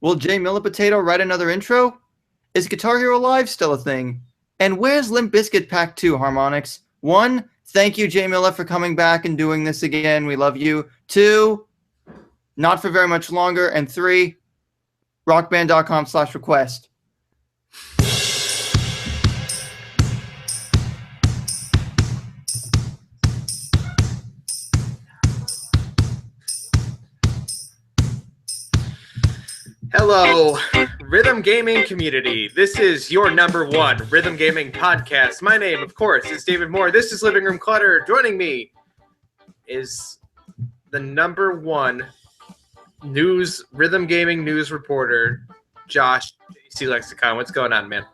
Will J Millipotato write another intro? Is Guitar Hero Live still a thing? And where's Limp Bizkit Pack 2 Harmonix? 1, thank you, J Milla, for coming back and doing this again. We love you. 2, not for very much longer. And 3, rockband.com/request. Hello, Rhythm Gaming community. This is your #1 Rhythm Gaming podcast. My name, of course, is David Moore. This is Living Room Clutter. Joining me is the #1 Rhythm Gaming news reporter, Josh, JC Lexicon. What's going on, man?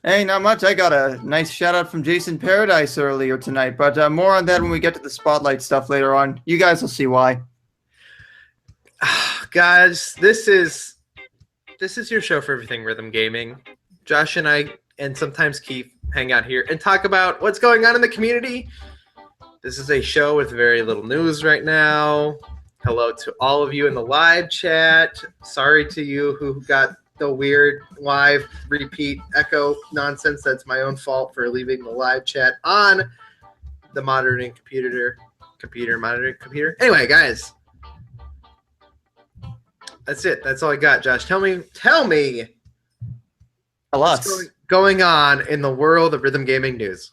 Hey, not much. I got a nice shout out from Jason Paradise earlier tonight, but more on that when we get to the spotlight stuff later on. You guys will see why. Guys, this is your show for everything Rhythm Gaming. Josh and I, and sometimes Keith, hang out here and talk about what's going on in the community. This is a show with very little news right now. Hello to all of you in the live chat. Sorry to you who got the weird live repeat echo nonsense. That's my own fault for leaving the live chat on the monitoring computer. Anyway, guys. That's it. That's all I got, Josh. Tell me what's going on in the world of Rhythm Gaming news.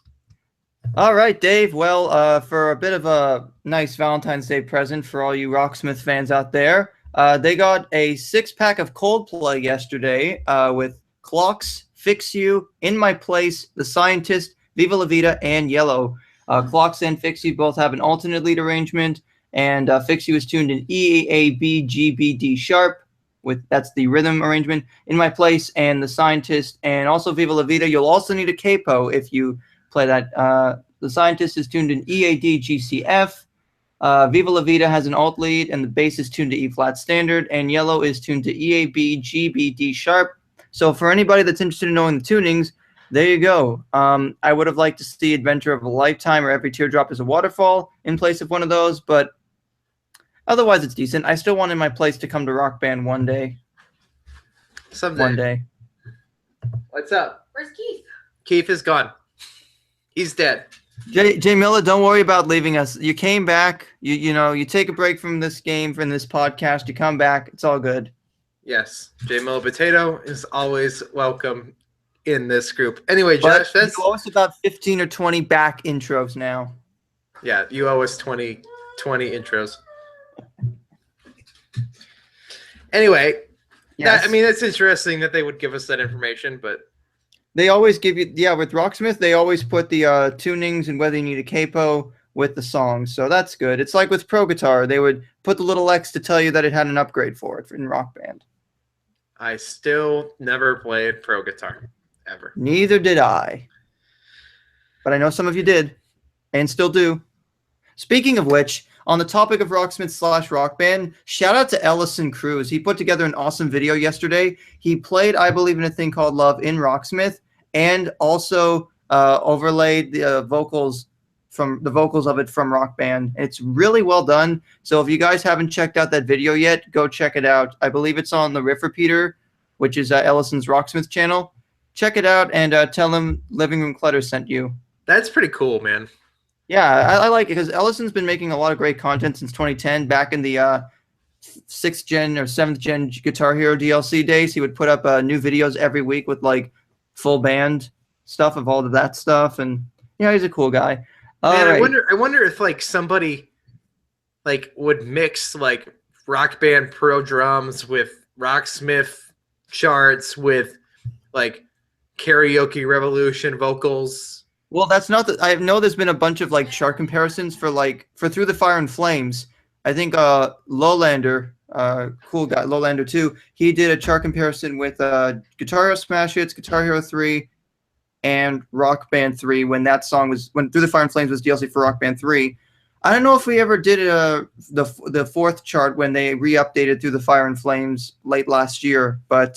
All right, Dave. Well, for a bit of a nice Valentine's Day present for all you Rocksmith fans out there, they got a 6-pack of Coldplay yesterday with Clocks, Fix You, In My Place, The Scientist, Viva La Vida, and Yellow. Clocks and Fix You both have an alternate lead arrangement. And Fix You is tuned in E, A, B, G, B, D sharp. That's the rhythm arrangement. In My Place and The Scientist, and also Viva La Vida. You'll also need a capo if you play that. The Scientist is tuned in E, A, D, G, C, F. Viva La Vida has an alt lead, and the bass is tuned to E flat standard. And Yellow is tuned to E, A, B, G, B, D sharp. So for anybody that's interested in knowing the tunings, there you go. I would have liked to see Adventure of a Lifetime or Every Teardrop is a Waterfall in place of one of those, but otherwise, it's decent. I still want In My Place to come to Rock Band one day. Someday. One day. What's up? Where's Keith? Keith is gone. He's dead. Jay Miller, don't worry about leaving us. You came back. You take a break from this game, from this podcast. You come back. It's all good. Yes. J Miller Potato is always welcome in this group. Anyway, Josh, you owe us about 15 or 20 back intros now. Yeah, you owe us 20 intros. Anyway, yes. It's interesting that they would give us that information, but they always give you, with Rocksmith, they always put the tunings and whether you need a capo with the songs, so that's good. It's like with Pro Guitar, they would put the little X to tell you that it had an upgrade for it in Rock Band. I still never played Pro Guitar, ever. Neither did I, but I know some of you did, and still do. Speaking of which, on the topic of Rocksmith/Rock Band, shout out to Ellison Cruz. He put together an awesome video yesterday. He played I Believe in a Thing Called Love in Rocksmith and also overlaid the vocals of it from Rock Band. It's really well done. So if you guys haven't checked out that video yet, go check it out. I believe it's on the Riff Repeater, which is Ellison's Rocksmith channel. Check it out and tell him Living Room Clutter sent you. That's pretty cool, man. Yeah, I like it because Ellison's been making a lot of great content since 2010. Back in the 6th gen or 7th gen Guitar Hero DLC days, he would put up new videos every week with like full band stuff of all of that stuff, and he's a cool guy. Man, right. I wonder if like somebody like would mix like Rock Band Pro drums with Rocksmith charts with like Karaoke Revolution vocals. Well, that's not I know there's been a bunch of like chart comparisons for Through the Fire and Flames. I think Lowlander, cool guy, Lowlander 2, he did a chart comparison with Guitar Hero Smash Hits, Guitar Hero 3, and Rock Band 3 when Through the Fire and Flames was DLC for Rock Band 3. I don't know if we ever did the fourth chart when they re-updated Through the Fire and Flames late last year, but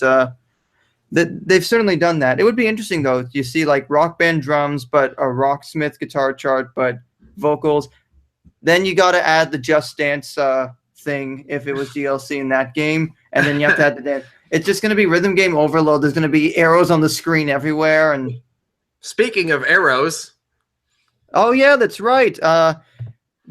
they've certainly done that. It would be interesting, though. You see, like, Rock Band drums, but a Rocksmith guitar chart, but vocals. Then you got to add the Just Dance thing if it was DLC in that game, and then you have to add the dance. It's just going to be rhythm game overload. There's going to be arrows on the screen everywhere, and Speaking of arrows, oh yeah, that's right.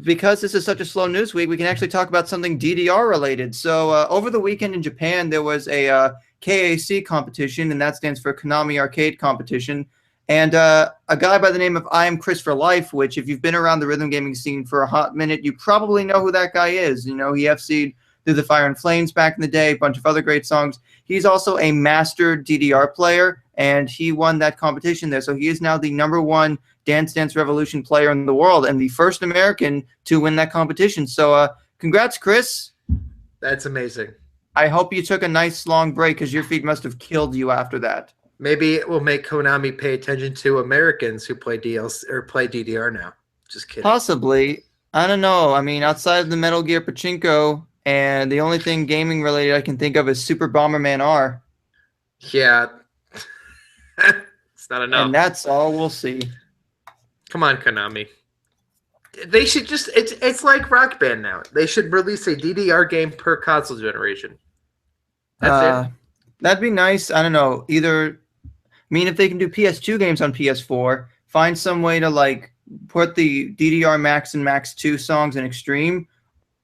Because this is such a slow news week, we can actually talk about something DDR related. So over the weekend in Japan, there was a KAC competition, and that stands for Konami Arcade Competition. And a guy by the name of I Am Chris for Life, which if you've been around the rhythm gaming scene for a hot minute, you probably know who that guy is. You know, he FC'd Through the Fire and Flames back in the day, a bunch of other great songs. He's also a master DDR player, and he won that competition there. So he is now the #1 Dance Dance Revolution player in the world and the first American to win that competition. So congrats, Chris. that's amazing. I hope you took a nice long break because your feet must have killed you after that. Maybe it will make Konami pay attention to Americans who play DLC or play DDR now. Just kidding. Possibly. I don't know. I mean, outside of the Metal Gear Pachinko, and the only thing gaming related I can think of is Super Bomberman R. Yeah. It's not enough. And that's all we'll see. Come on, Konami. They should just it's like Rock Band now. They should release a DDR game per console generation. That's it. That'd be nice. I don't know. Either I mean if they can do PS2 games on PS4, find some way to like put the DDR Max and Max 2 songs in Extreme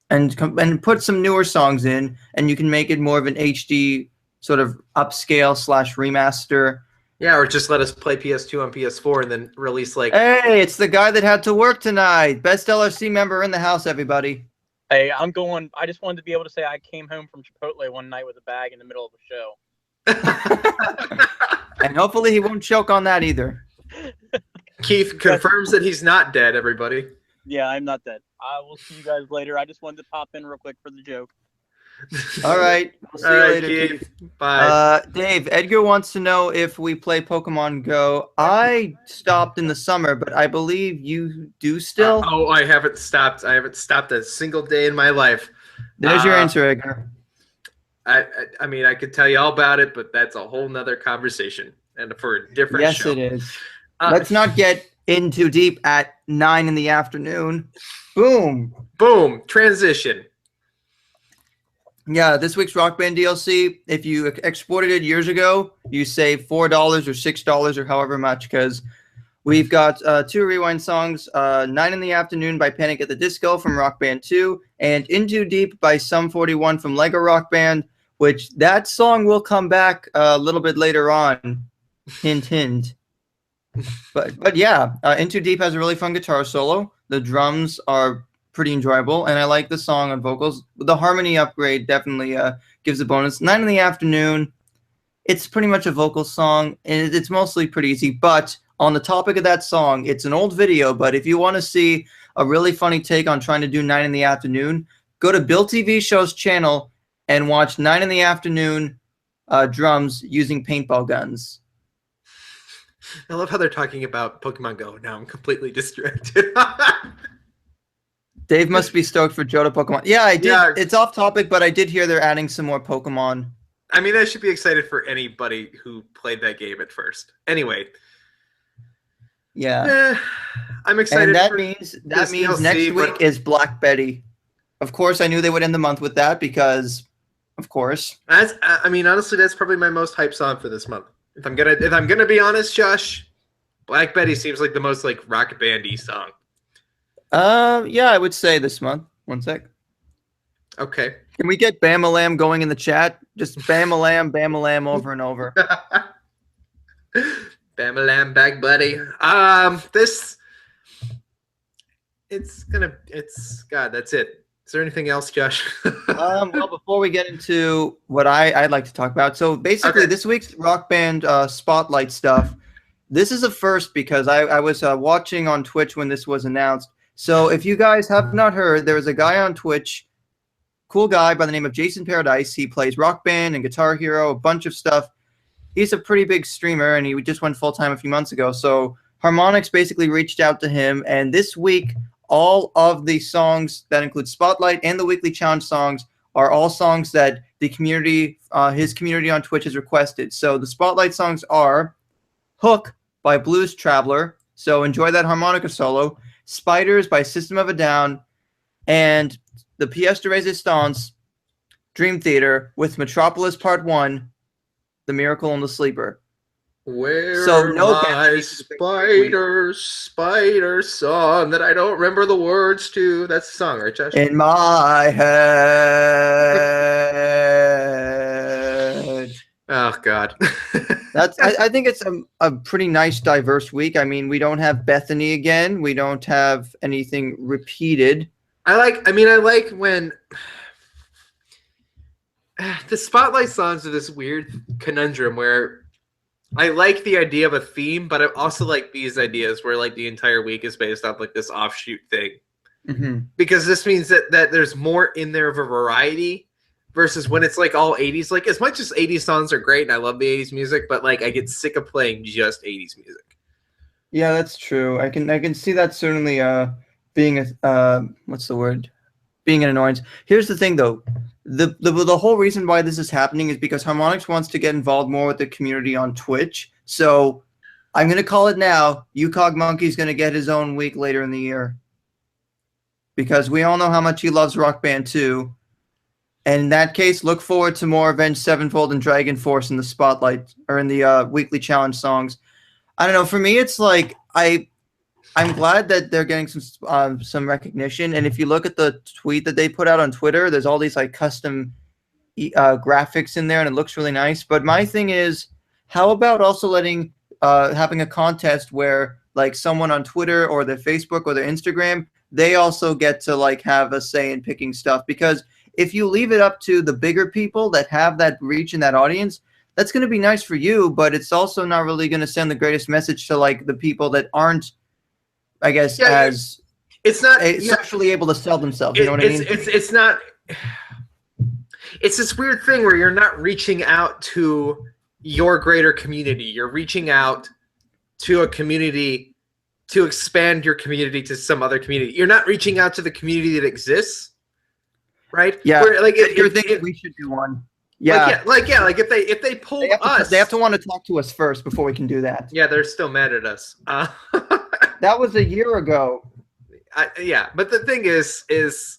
and put some newer songs in, and you can make it more of an HD sort of upscale / remaster. Yeah, or just let us play PS2 on PS4 and then release like Hey, it's the guy that had to work tonight. Best LRC member in the house, everybody. Hey, I'm going. I just wanted to be able to say I came home from Chipotle one night with a bag in the middle of a show. And hopefully he won't choke on that either. Keith confirms that he's not dead, everybody. Yeah, I'm not dead. I will see you guys later. I just wanted to pop in real quick for the joke. All right. We'll see All you right, later, Keith. Keith. Bye. Dave, Edgar wants to know if we play Pokemon Go. I stopped in the summer, but I believe you do still. Oh, I haven't stopped. I haven't stopped a single day in my life. There's your answer, Edgar. I mean, I could tell you all about it, but that's a whole nother conversation and for a different Yes, show. it is. Let's not get in too deep at 9 in the afternoon. Boom. Boom. Transition. Yeah, this week's Rock Band DLC, if you exported it years ago, you save $4 or $6 or however much, because we've got 2 rewind songs, 9 in the Afternoon by Panic at the Disco from Rock Band 2, and In Too Deep by Sum 41 from Lego Rock Band, which that song will come back a little bit later on. Hint, hint. But yeah, In Too Deep has a really fun guitar solo. The drums are pretty enjoyable, and I like the song on vocals. The harmony upgrade definitely gives a bonus. 9 in the Afternoon, it's pretty much a vocal song, and it's mostly pretty easy. But on the topic of that song, it's an old video, but if you want to see a really funny take on trying to do 9 in the Afternoon, go to Bill TV Show's channel and watch 9 in the Afternoon drums using paintball guns. I love how they're talking about Pokemon Go. Now I'm completely distracted. Dave must be stoked for Johto Pokemon. Yeah, I did. Yeah. It's off topic, but I did hear they're adding some more Pokemon. I mean, I should be excited for anybody who played that game at first. Anyway. Yeah. I'm excited. And that for means this DLC, next week is Black Betty. Of course, I knew they would end the month with that because, of course. I mean, honestly, that's probably my most hyped song for this month. If I'm gonna be honest, Josh, Black Betty seems like the most like rock bandy song. Yeah, I would say this month. One sec. Okay. Can we get Bamalam going in the chat? Just Bamalam over and over. Bamalam back, buddy. God, that's it. Is there anything else, Josh? Well, before we get into what I'd like to talk about, so basically Okay. this week's Rock Band spotlight stuff, this is a first because I was watching on Twitch when this was announced. So if you guys have not heard, there is a guy on Twitch, cool guy by the name of Jason Paradise. He plays Rock Band and Guitar Hero, a bunch of stuff. He's a pretty big streamer, and he just went full-time a few months ago. So Harmonix basically reached out to him, and this week all of the songs that include Spotlight and the Weekly Challenge songs are all songs that the community, his community on Twitch has requested. So the Spotlight songs are Hook by Blues Traveler. So enjoy that harmonica solo. Spiders by System of a Down. And the pièce de résistance, Dream Theater, with Metropolis Part 1, The Miracle and the Sleeper. Where So are no my spider song that I don't remember the words to? That's the song, right, Josh? In my head. Oh God. I think it's a pretty nice, diverse week. I mean, we don't have Bethany again. We don't have anything repeated. I like when the spotlight songs are this weird conundrum where I like the idea of a theme, but I also like these ideas where like the entire week is based off like this offshoot thing. Mm-hmm. Because this means that there's more in there of a variety versus when it's like all 80s. Like as much as 80s songs are great and I love the 80s music, but like I get sick of playing just 80s music. Yeah, that's true. I can see that certainly being a what's the word? Being an annoyance. Here's the thing though. The whole reason why this is happening is because Harmonix wants to get involved more with the community on Twitch. So I'm gonna call it now. UCog Monkey's gonna get his own week later in the year. Because we all know how much he loves Rock Band 2. And in that case, look forward to more Avenged Sevenfold and Dragon Force in the spotlight or in the weekly challenge songs. I don't know. For me, it's like I'm glad that they're getting some recognition. And if you look at the tweet that they put out on Twitter, there's all these like custom graphics in there, and it looks really nice. But my thing is, how about also having a contest where like someone on Twitter or their Facebook or their Instagram, they also get to like have a say in picking stuff? Because if you leave it up to the bigger people that have that reach and that audience, that's going to be nice for you, but it's also not really going to send the greatest message to like the people that aren't, I guess, it's not socially able to sell themselves. You know what I mean? It's not. It's this weird thing where you're not reaching out to your greater community. You're reaching out to a community to expand your community to some other community. You're not reaching out to the community that exists, right? Yeah. Where, like you're thinking we should do one. Yeah. Like if they pull us, they have to want to talk to us first before we can do that. Yeah, they're still mad at us. That was a year ago. Yeah, but the thing is, that's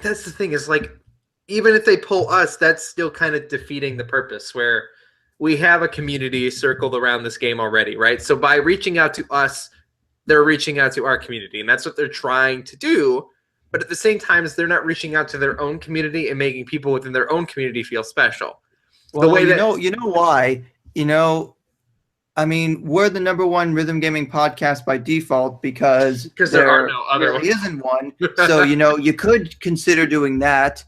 the thing is like, even if they pull us, that's still kind of defeating the purpose where we have a community circled around this game already, right? So by reaching out to us, they're reaching out to our community, and that's what they're trying to do. But at the same time, they're not reaching out to their own community and making people within their own community feel special. Well, the way you know why? I mean, we're the #1 rhythm gaming podcast by default because there are no other ones. There isn't one. So, you could consider doing that.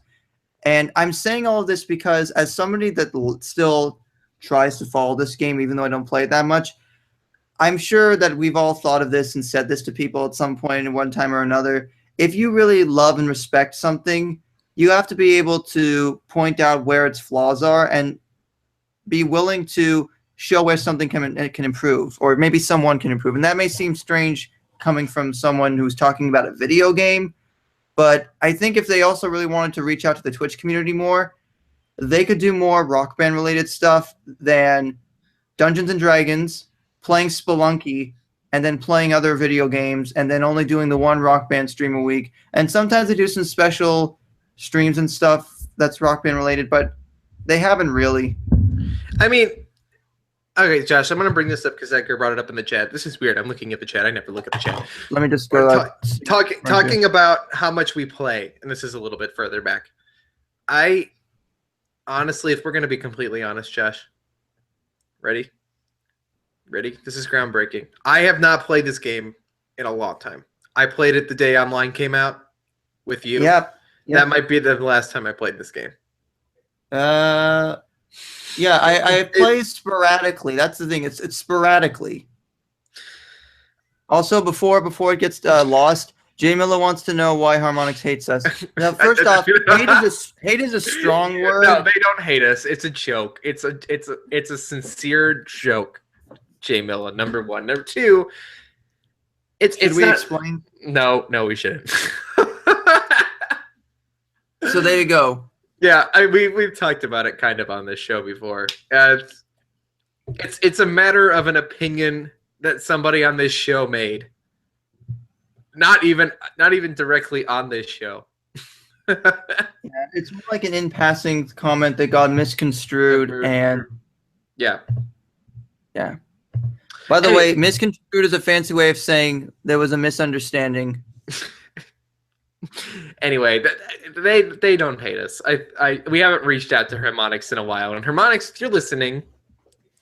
And I'm saying all of this because as somebody that still tries to follow this game, even though I don't play it that much, I'm sure that we've all thought of this and said this to people at some point in one time or another. If you really love and respect something, you have to be able to point out where its flaws are and be willing to show where something can improve, or maybe someone can improve. And that may seem strange coming from someone who's talking about a video game, but I think if they also really wanted to reach out to the Twitch community more, they could do more Rock Band related stuff than Dungeons and Dragons, playing Spelunky, and then playing other video games, and then only doing the one Rock Band stream a week. And sometimes they do some special streams and stuff that's Rock Band related, but they haven't really. I mean, okay, Josh, I'm going to bring this up because Edgar brought it up in the chat. This is weird. I'm looking at the chat. I never look at the chat. Let me just go. Talking about how much we play, and this is a little bit further back. I honestly, if we're going to be completely honest, Josh, ready? This is groundbreaking. I have not played this game in a long time. I played it the day online came out with you. Yep. That might be the last time I played this game. Yeah, I play sporadically. That's the thing. It's sporadically. Also, before it gets lost, Jay Miller wants to know why Harmonix hates us. Now, first off, hate is a strong word. No, they don't hate us. It's a joke. It's a sincere joke. Jay Miller, #1. Number 2, Should we explain? No, we shouldn't. So there you go. Yeah, we've talked about it kind of on this show before. It's a matter of an opinion that somebody on this show made. Not even directly on this show. Yeah, it's more like an in passing comment that got misconstrued, and yeah. By the way, misconstrued is a fancy way of saying there was a misunderstanding. Anyway, they don't hate us. We haven't reached out to Harmonix in a while, and Harmonix, if you're listening,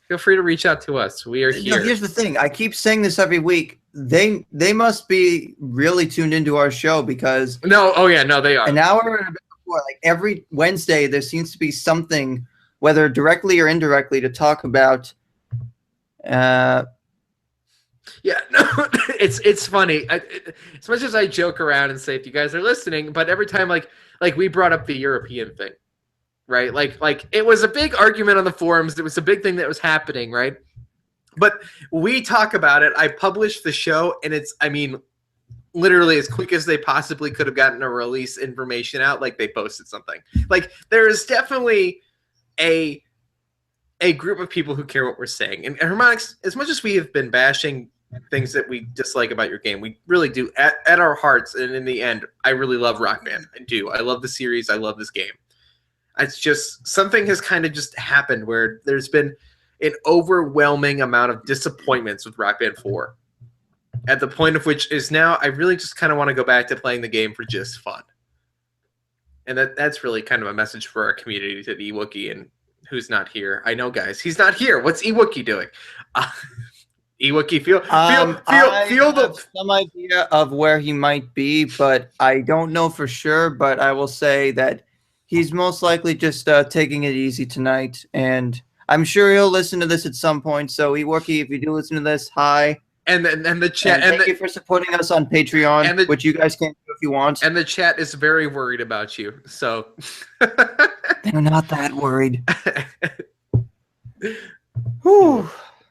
feel free to reach out to us. We are here. Here's the thing. I keep saying this every week. They must be really tuned into our show because they are. An hour and a bit before, like every Wednesday, there seems to be something, whether directly or indirectly, to talk about. It's funny. As much as I joke around and say if you guys are listening, but every time like we brought up the European thing, right? Like it was a big argument on the forums. It was a big thing that was happening, right? But we talk about it. I published the show, and it's, I mean, literally as quick as they possibly could have gotten a release information out, like they posted something. Like there is definitely a group of people who care what we're saying. And Harmonix, as much as we have been bashing things that we dislike about your game, we really do at our hearts. And in the end, I really love Rock Band. I do. I love the series. I love this game. It's just something has kind of just happened where there's been an overwhelming amount of disappointments with Rock Band 4. At the point of which is now I really just kind of want to go back to playing the game for just fun. And that's really kind of a message for our community to the Ewookie and who's not here. I know, guys, he's not here. What's Ewookie doing? Ewookie, feel some idea of where he might be, but I don't know for sure. But I will say that he's most likely just taking it easy tonight, and I'm sure he'll listen to this at some point. So Ewookie, if you do listen to this, hi. And the chat. And thank you for supporting us on Patreon, which you guys can do if you want. And the chat is very worried about you. So they're not that worried. Whew.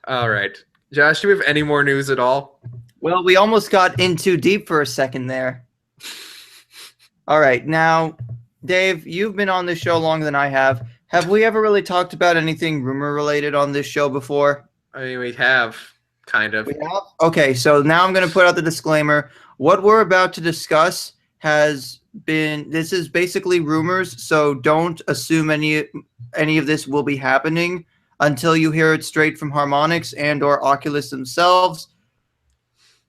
All right, Josh, do we have any more news at all? Well, we almost got in too deep for a second there. All right, now, Dave, you've been on this show longer than I have. Have we ever really talked about anything rumor related on this show before? I mean, we have. Kind of. Okay, so now I'm going to put out the disclaimer. What we're about to discuss this is basically rumors, so don't assume any of this will be happening until you hear it straight from Harmonix and or Oculus themselves.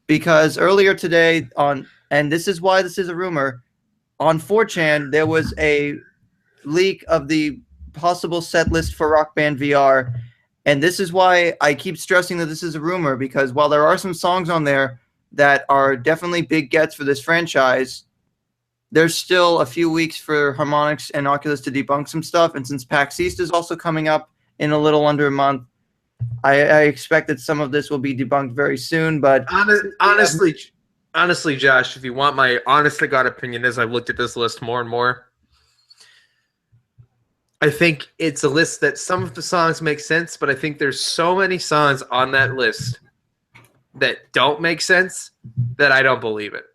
Because earlier today and this is why this is a rumor, on 4chan there was a leak of the possible set list for Rock Band VR. And this is why I keep stressing that this is a rumor, because while there are some songs on there that are definitely big gets for this franchise, there's still a few weeks for Harmonix and Oculus to debunk some stuff. And since PAX East is also coming up in a little under a month, I expect that some of this will be debunked very soon. But honestly, Josh, if you want my honest to God opinion, as I've looked at this list more and more, I think it's a list that some of the songs make sense, but I think there's so many songs on that list that don't make sense that I don't believe it.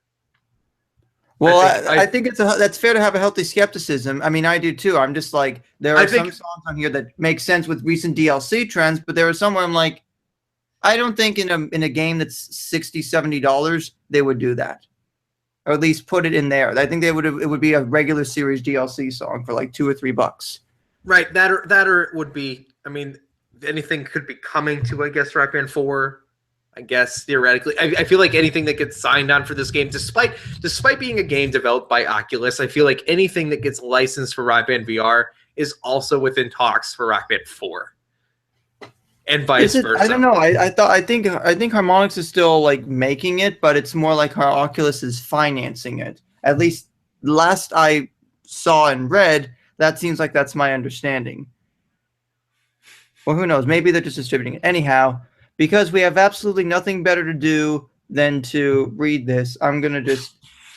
Well, I think that's fair to have a healthy skepticism. I mean, I do too. I'm just like, there are some songs on here that make sense with recent DLC trends, but there are some where I'm like, I don't think in a game that's $60, $70 they would do that, or at least put it in there. I think it would be a regular series DLC song for like $2 or $3. Right, that or it would be. I mean, anything could be coming to, I guess, Rock Band 4. I guess theoretically, I feel like anything that gets signed on for this game, despite being a game developed by Oculus, I feel like anything that gets licensed for Rock Band VR is also within talks for Rock Band 4, and vice versa. I don't know. I think Harmonix is still like making it, but it's more like how Oculus is financing it. At least last I saw and read. That seems like that's my understanding. Well, who knows? Maybe they're just distributing it. Anyhow, because we have absolutely nothing better to do than to read this, I'm going to just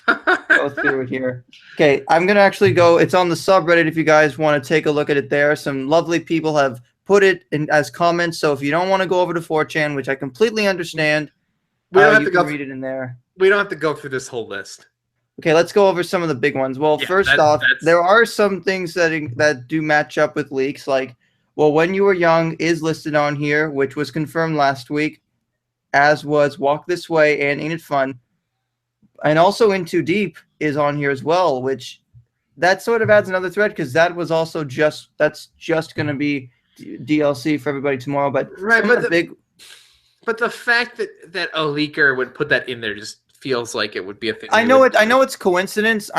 go through it here. Okay, I'm going to actually go. It's on the subreddit if you guys want to take a look at it there. Some lovely people have put it in as comments. So if you don't want to go over to 4chan, which I completely understand, we don't have to go read it in there. We don't have to go through this whole list. Okay, let's go over some of the big ones. Well, first off, there are some things that do match up with leaks. Like, well, When You Were Young is listed on here, which was confirmed last week, as was Walk This Way and Ain't It Fun. And also In Too Deep is on here as well, which that sort of adds another thread because that was also that's just going to be DLC for everybody tomorrow. But Right, some of the big. But the fact that a leaker would put that in there just feels like it would be a thing. I know it's coincidence.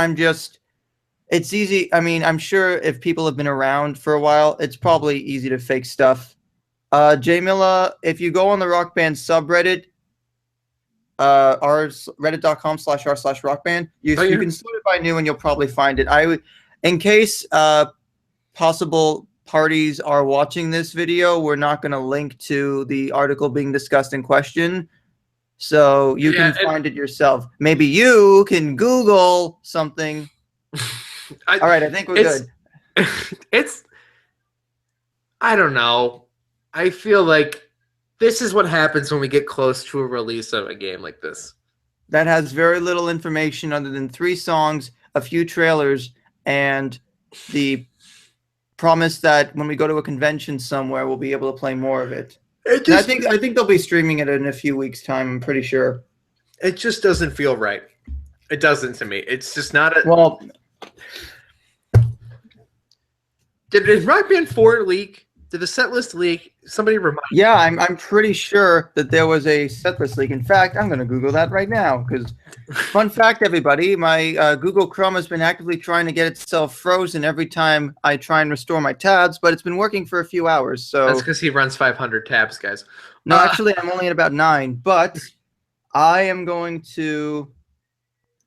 It's easy. I mean, I'm sure if people have been around for a while, it's probably easy to fake stuff. J Milla, if you go on the Rock Band subreddit, reddit.com/r/rockband, you can sort it by new and you'll probably find it. In case possible parties are watching this video, we're not going to link to the article being discussed in question. So you can find it yourself. Maybe you can Google something. All right, I think we're good. I don't know. I feel like this is what happens when we get close to a release of a game like this. That has very little information other than 3 songs, a few trailers, and the promise that when we go to a convention somewhere, we'll be able to play more of it. I think they'll be streaming it in a few weeks' time. I'm pretty sure. It just doesn't feel right. It doesn't to me. It's just not a. Well, did Rock Band 4 leak? Did the set list leak? Somebody remind me. Yeah, I'm pretty sure that there was a set list leak. In fact, I'm going to Google that right now because, fun fact, everybody, my Google Chrome has been actively trying to get itself frozen every time I try and restore my tabs, but it's been working for a few hours. So that's because he runs 500 tabs, guys. No, actually, I'm only at about 9, but I am going to.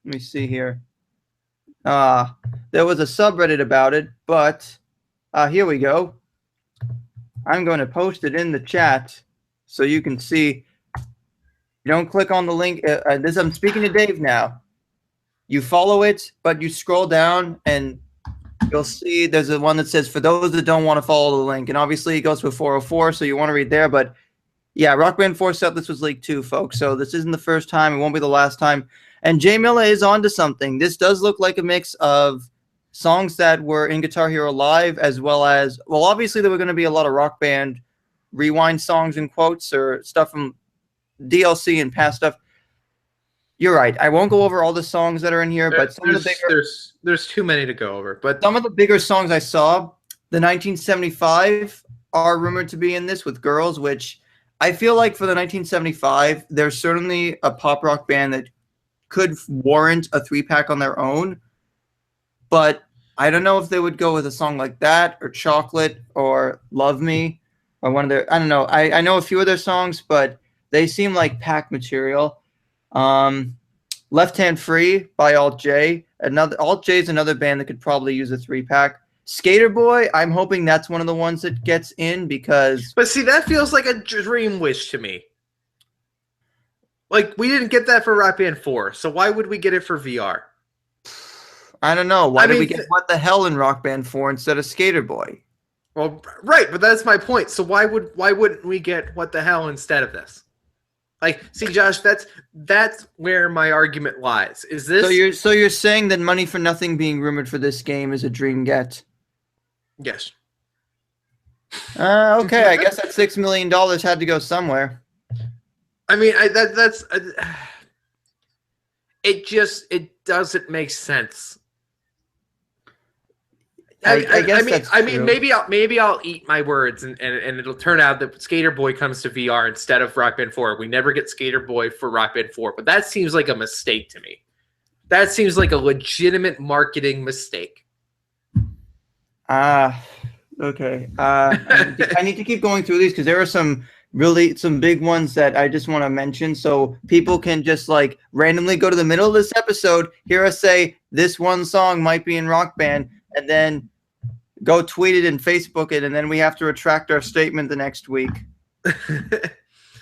Let me see here. There was a subreddit about it, but here we go. I'm going to post it in the chat so you can see. You don't click on the link. I'm speaking to Dave now. You follow it, but you scroll down and you'll see there's a one that says, for those that don't want to follow the link. And obviously it goes to a 404, so you want to read there. But yeah, Rock Band 4 set list was leaked too, folks. So this isn't the first time. It won't be the last time. And J Milla is onto something. This does look like a mix of songs that were in Guitar Hero Live, as well as, well, obviously there were going to be a lot of Rock Band rewind songs in quotes or stuff from DLC and past stuff. You're right. I won't go over all the songs that are in here, but some of the bigger, there's too many to go over. But some of the bigger songs I saw, the 1975 are rumored to be in this with Girls, which I feel like for the 1975, there's certainly a pop rock band that could warrant a 3-pack on their own. But I don't know if they would go with a song like that or Chocolate or Love Me or one of their, I don't know. I know a few of their songs, but they seem like pack material. Left Hand Free by Alt J. Alt J is another band that could probably use a 3-pack. Skater Boy, I'm hoping that's one of the ones that gets in because... But see, that feels like a dream wish to me. Like, we didn't get that for Rock Band 4, so why would we get it for VR? I don't know. Why did we get What the Hell in Rock Band 4 instead of Skater Boy? Well, right, but that's my point. So why wouldn't we get What the Hell instead of this? Like, see, Josh, that's where my argument lies. Is this So you're saying that Money for Nothing being rumored for this game is a dream get? Yes. Okay, I guess that $6 million had to go somewhere. I mean, it doesn't make sense. I mean, maybe I'll eat my words and it'll turn out that Skater Boy comes to VR instead of Rock Band 4. We never get Skater Boy for Rock Band 4, but that seems like a mistake to me. That seems like a legitimate marketing mistake. Okay. I need to keep going through these because there are some big ones that I just want to mention so people can just like randomly go to the middle of this episode, hear us say this one song might be in Rock Band, and then go tweet it and Facebook it, and then we have to retract our statement the next week.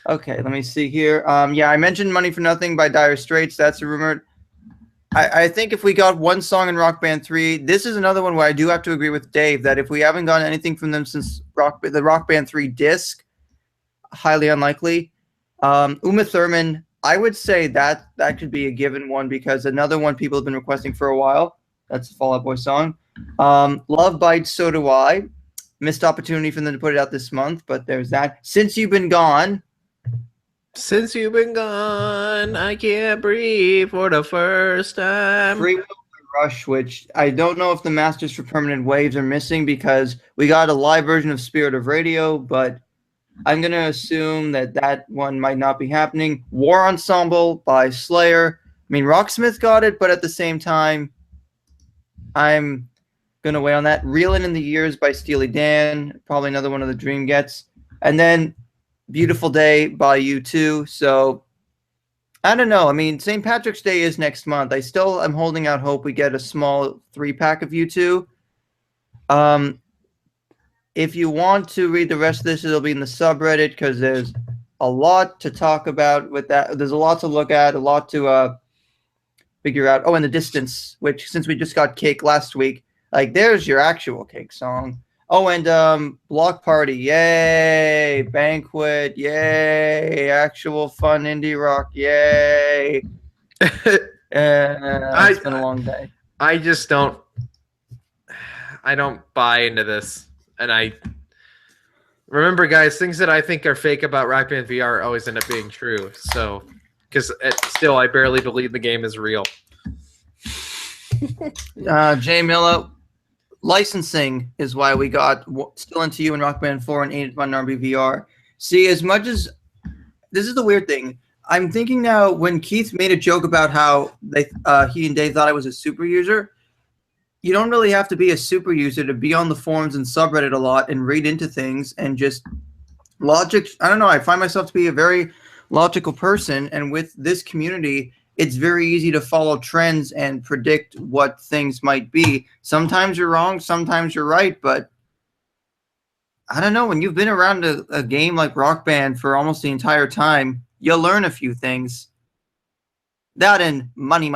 Okay, let me see here. Yeah, I mentioned Money for Nothing by Dire Straits. That's a rumor. I think if we got one song in Rock Band 3, this is another one where I do have to agree with Dave that if we haven't gotten anything from them since the Rock Band 3 disc, highly unlikely. Uma Thurman, I would say that could be a given one because another one people have been requesting for a while. That's a Fall Out Boy song. Love Bites, So Do I. Missed opportunity for them to put it out this month, but there's that. Since You've Been Gone. Since you've been gone, I can't breathe for the first time. Free Will by Rush, which I don't know if the Masters for Permanent Waves are missing because we got a live version of Spirit of Radio, but I'm going to assume that that one might not be happening. War Ensemble by Slayer. I mean, Rocksmith got it, but at the same time, I'm going to wait on that. Reelin' in the Years by Steely Dan. Probably another one of the Dream Gets. And then Beautiful Day by U2. So, I don't know. I mean, St. Patrick's Day is next month. I still am holding out hope we get a small 3-pack of U2. If you want to read the rest of this, it'll be in the subreddit because there's a lot to talk about with that. There's a lot to look at, a lot to figure out. Oh, and The Distance, which since we just got Cake last week, like there's your actual Cake song. Oh, and Block Party, yay! Banquet, yay! Actual fun indie rock, yay! It's been a long day. I just don't. I don't buy into this, and I remember, guys, things that I think are fake about Rock Band VR always end up being true. So, because still, I barely believe the game is real. Jay Miller. Licensing is why we got Still Into You and Rock Band 4 and 8 on RBVR. See, as much as this is the weird thing, I'm thinking now when Keith made a joke about how he and Dave thought I was a super user, you don't really have to be a super user to be on the forums and subreddit a lot and read into things and just logic. I don't know. I find myself to be a very logical person, and with this community, it's very easy to follow trends and predict what things might be. Sometimes you're wrong, sometimes you're right, but I don't know. When you've been around a game like Rock Band for almost the entire time, you'll learn a few things. That and money.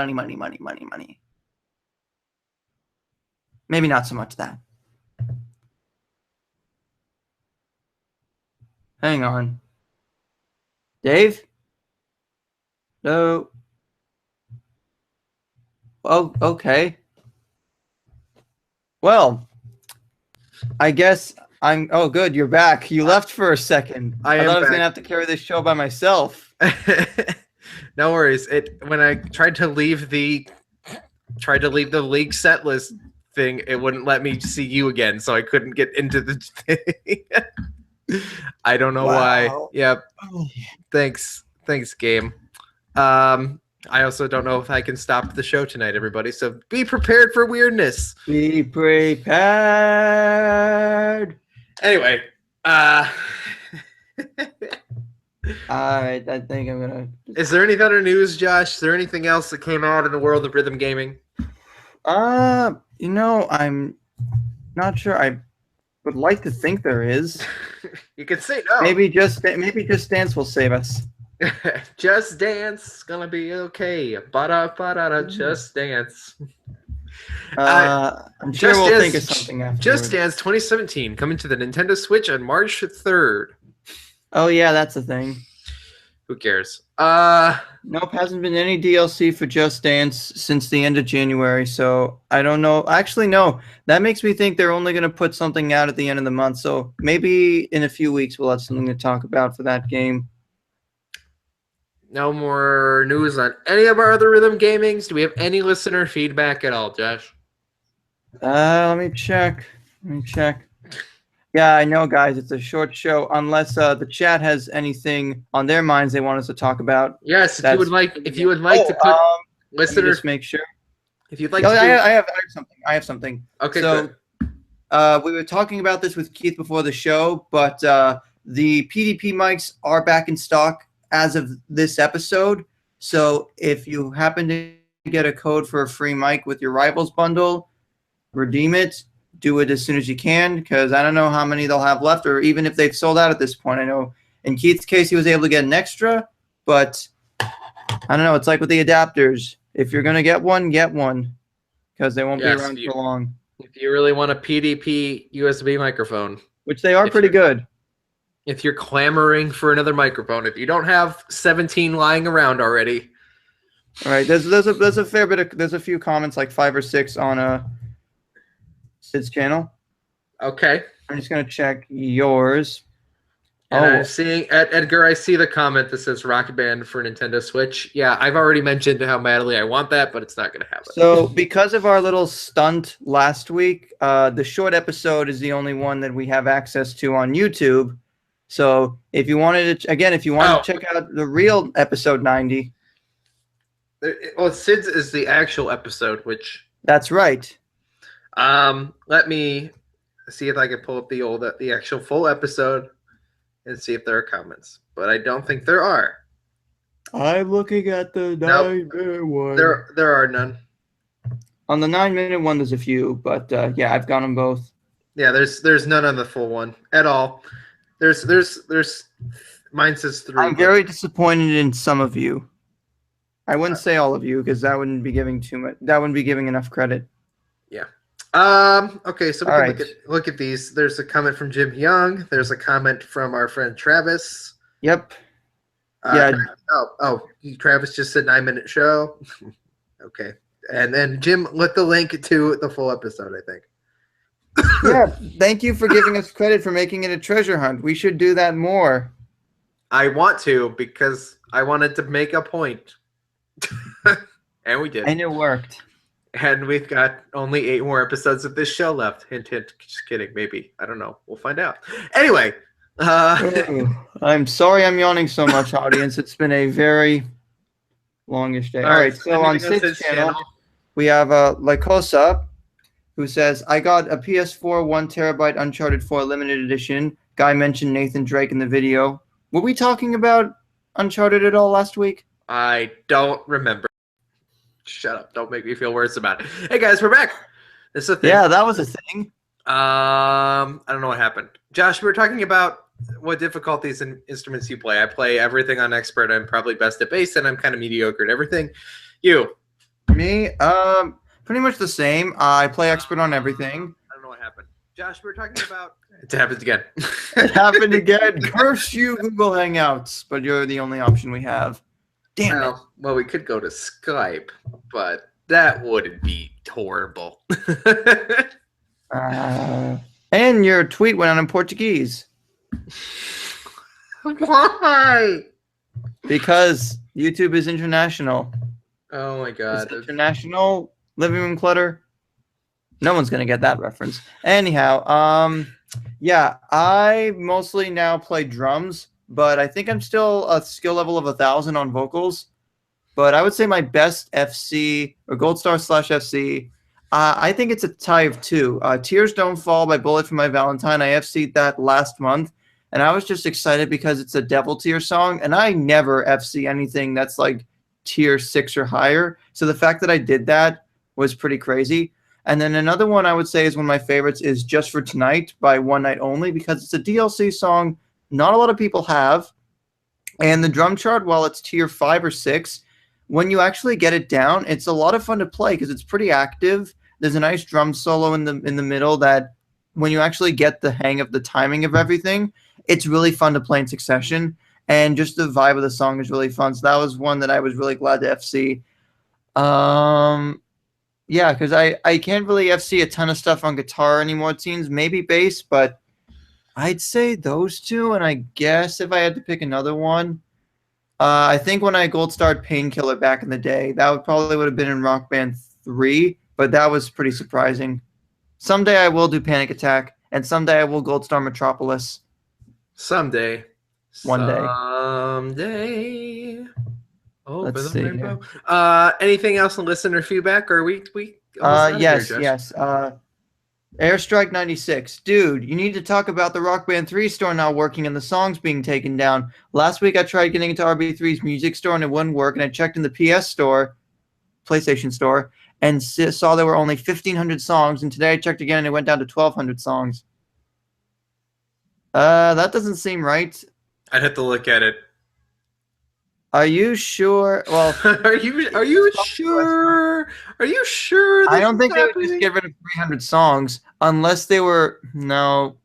Maybe not so much that. Hang on. Dave? No. Oh, okay. Well, I guess I'm. Oh, good. You're back. You left for a second. I thought I was gonna have to carry this show by myself. No worries. When I tried to leave the league set list thing, it wouldn't let me see you again, so I couldn't get into the thing. I don't know why. Yep. Thanks, game. I also don't know if I can stop the show tonight, everybody. So be prepared for weirdness. Be prepared. Anyway, all right. I think I'm gonna. Is there any other news, Josh? Is there anything else that came out in the world of rhythm gaming? I'm not sure. I would like to think there is. You can say no. Maybe Just Dance will save us. Just Dance, gonna be okay. Just Dance. I'm sure we'll think of something after. Just Dance 2017 coming to the Nintendo Switch on March 3rd. Oh yeah, that's a thing. Who cares? Nope, hasn't been any DLC for Just Dance since the end of January, so I don't know. Actually, no. That makes me think they're only going to put something out at the end of the month, so maybe in a few weeks we'll have something to talk about for that game. No more news on any of our other rhythm gamings. Do we have any listener feedback at all, Josh? Let me check. Yeah, I know, guys. It's a short show, unless the chat has anything on their minds they want us to talk about. Yes, if you would like to put listener. Just make sure. If you'd like to. I have something. Okay. So, we were talking about this with Keith before the show, but the PDP mics are back in stock as of this episode. So if you happen to get a code for a free mic with your Rivals bundle, redeem it. Do it as soon as you can, because I don't know how many they'll have left, or even if they've sold out at this point. I know in Keith's case he was able to get an extra, but I don't know. It's like with the adapters. If you're going to get one, because they won't be around for long. If you really want a PDP USB microphone. Which they are pretty good. If you're clamoring for another microphone, if you don't have 17 lying around already. All right, there's a fair bit of, there's a few comments, like 5 or 6 on Sid's channel. Okay. I'm just going to check yours. And Oh. I'm seeing at Edgar, I see the comment that says Rock Band for Nintendo Switch. Yeah, I've already mentioned how madly I want that, but it's not going to happen. So because of our little stunt last week, the short episode is the only one that we have access to on YouTube. So if you wanted to, again, if you wanted to check out the real episode 90. Well, Sid's is the actual episode, which... That's right. Let me see if I can pull up the actual full episode and see if there are comments. But I don't think there are. I'm looking at the 9-minute one. There are none. On the 9-minute one, there's a few, but yeah, I've got them both. Yeah, there's none on the full one at all. There's mine says 3. I'm very disappointed in some of you. I wouldn't say all of you because that wouldn't be giving too much. That wouldn't be giving enough credit. Yeah. Okay, so we can look at these. There's a comment from Jim Young. There's a comment from our friend Travis. Yep. Yeah. Travis just said 9-minute show. Okay. And then Jim lit the link to the full episode, I think. Yeah. Thank you for giving us credit for making it a treasure hunt. We should do that more. I want to because I wanted to make a point. And we did. And it worked. And we've got only 8 more episodes of this show left. Hint, hint. Just kidding. Maybe. I don't know. We'll find out. Anyway. I'm sorry I'm yawning so much, audience. It's been a very longish day. All right. So on Sid's channel, we have Lycosa, who says, I got a PS4 1 terabyte Uncharted 4 limited edition. Guy mentioned Nathan Drake in the video. Were we talking about Uncharted at all last week? I don't remember. Shut up. Don't make me feel worse about it. Hey, guys, we're back. This is a thing. Yeah, that was a thing. I don't know what happened. Josh, we were talking about what difficulties and instruments you play. I play everything on expert. I'm probably best at bass, and I'm kind of mediocre at everything. You? Me? Pretty much the same. I play expert on everything. I don't know what happened. Josh, we were talking about... It happened again. It happened again. Curse you, Google Hangouts. But you're the only option we have. Damn it. Well, we could go to Skype, but that wouldn't be horrible. And your tweet went on in Portuguese. Why? Because YouTube is international. Oh my god. It's international living room clutter. No one's gonna get that reference. Anyhow, yeah, I mostly now play drums, but I think I'm still a skill level of 1,000 on vocals. But I would say my best FC or Gold Star / FC. I think it's a tie of 2. Tears Don't Fall by Bullet for My Valentine. I FC'd that last month, and I was just excited because it's a Devil Tear song, and I never FC anything that's like tier 6 or higher. So the fact that I did that was pretty crazy. And then another one I would say is one of my favorites is Just for Tonight by One Night Only, because it's a DLC song not a lot of people have. And the drum chart, while it's tier 5 or 6, when you actually get it down, it's a lot of fun to play because it's pretty active. There's a nice drum solo in the middle that when you actually get the hang of the timing of everything, it's really fun to play in succession. And just the vibe of the song is really fun. So that was one that I was really glad to FC. Yeah, because I can't really FC a ton of stuff on guitar anymore, it seems. Maybe bass, but I'd say those two. And I guess if I had to pick another one, I think when I gold starred Painkiller back in the day, that would have been in Rock Band 3, but that was pretty surprising. Someday I will do Panic Attack, and someday I will gold star Metropolis. Someday. One day. Someday. Oh, let's see. Anything else on listener feedback? Or we yes. Airstrike 96. Dude, you need to talk about the Rock Band 3 store not working and the songs being taken down. Last week I tried getting into RB3's music store and it wouldn't work, and I checked in the PS store, PlayStation store, and saw there were only 1,500 songs, and today I checked again and it went down to 1,200 songs. That doesn't seem right. I'd have to look at it. Are you sure? Well, are you sure? Are you sure? I don't think they would just get rid of 300 songs unless they were no.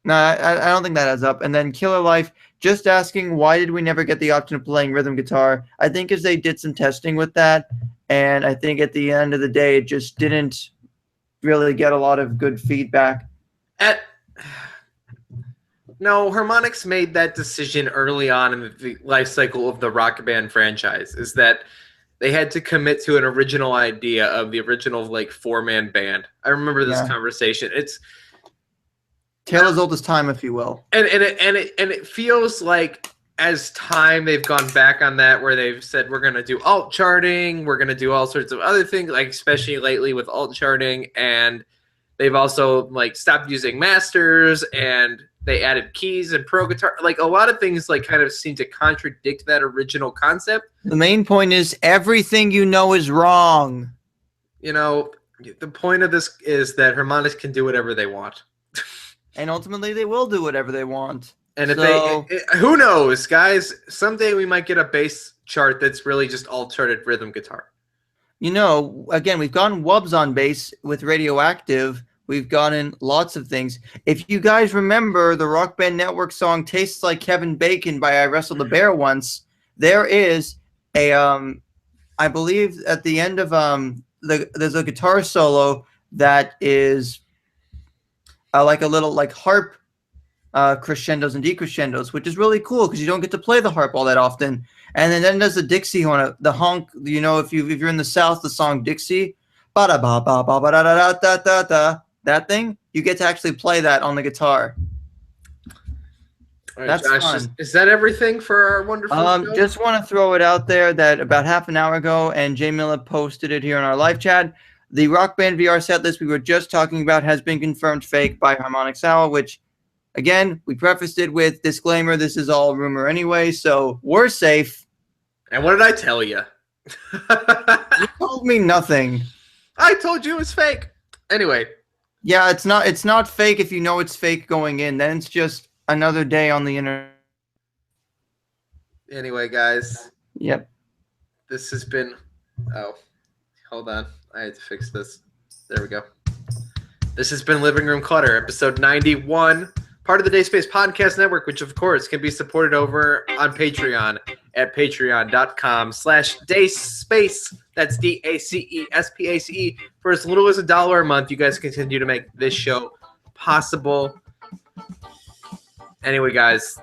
I don't think that adds up. And then Killer Life just asking, why did we never get the option of playing rhythm guitar? I think as they did some testing with that, and I think at the end of the day, it just didn't really get a lot of good feedback. No, Harmonix made that decision early on in the life cycle of the Rock Band franchise. Is that they had to commit to an original idea of the original like 4-man band. I remember this conversation. It's tale as old as time, if you will. And it feels like as time they've gone back on that, where they've said we're gonna do alt charting, we're gonna do all sorts of other things, like especially lately with alt charting, and they've also like stopped using masters and they added keys and pro guitar. Like a lot of things like kind of seem to contradict that original concept. The main point is everything you know is wrong. You know, the point of this is that Harmonix can do whatever they want. And ultimately they will do whatever they want. And if who knows, guys, someday we might get a bass chart that's really just all charted rhythm guitar. You know, again, we've gotten wubs on bass with Radioactive. We've gotten lots of things. If you guys remember the Rock Band Network song Tastes Like Kevin Bacon by I Wrestled a Bear Once, there is a, I believe at the end of, there's a guitar solo that is like a little like harp crescendos and decrescendos, which is really cool because you don't get to play the harp all that often. And then there's the Dixie horn, the honk. You know, if you're in the South, the song Dixie, ba da ba ba ba ba da da da da da. That thing, you get to actually play that on the guitar. All right, that's Josh, fun. Is that everything for our wonderful show? Just want to throw it out there that about half an hour ago, and Jay Miller posted it here in our live chat. The Rock Band VR set list we were just talking about has been confirmed fake by Harmonix Hour, which, again, we prefaced it with disclaimer, this is all rumor anyway, so we're safe. And what did I tell you? You told me nothing. I told you it was fake. Anyway. Yeah, it's not fake if you know it's fake going in. Then it's just another day on the internet. Anyway, guys. Yep. This has been... Oh, hold on. I had to fix this. There we go. This has been Living Room Clutter, episode 91, part of the Dacespace Podcast Network, which, of course, can be supported over on Patreon at patreon.com/dacespace. That's DACESPACE. For as little as $1 a month, you guys continue to make this show possible. Anyway, guys,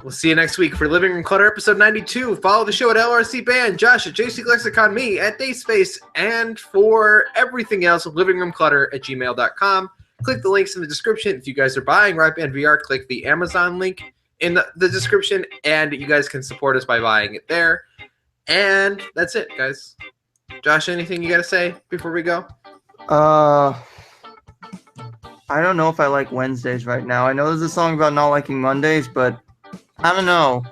we'll see you next week for Living Room Clutter, episode 92. Follow the show at LRC Band, Josh at JC Lexicon, me at Dacespace, and for everything else, livingroomclutter@gmail.com. Click the links in the description. If you guys are buying Rock Band VR, click the Amazon link in the description, and you guys can support us by buying it there. And that's it, guys. Josh, anything you got to say before we go? I don't know if I like Wednesdays right now. I know there's a song about not liking Mondays, but I don't know.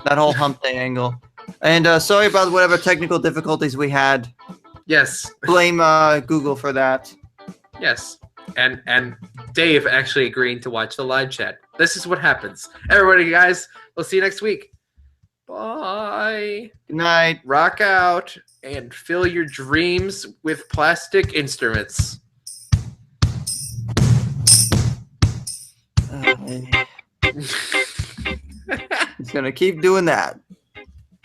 That whole hump day angle. And sorry about whatever technical difficulties we had. Yes. Blame Google for that. Yes. And Dave actually agreeing to watch the live chat. This is what happens. Everybody, guys, we'll see you next week. Bye. Good night. Rock out and fill your dreams with plastic instruments. He's gonna keep doing that.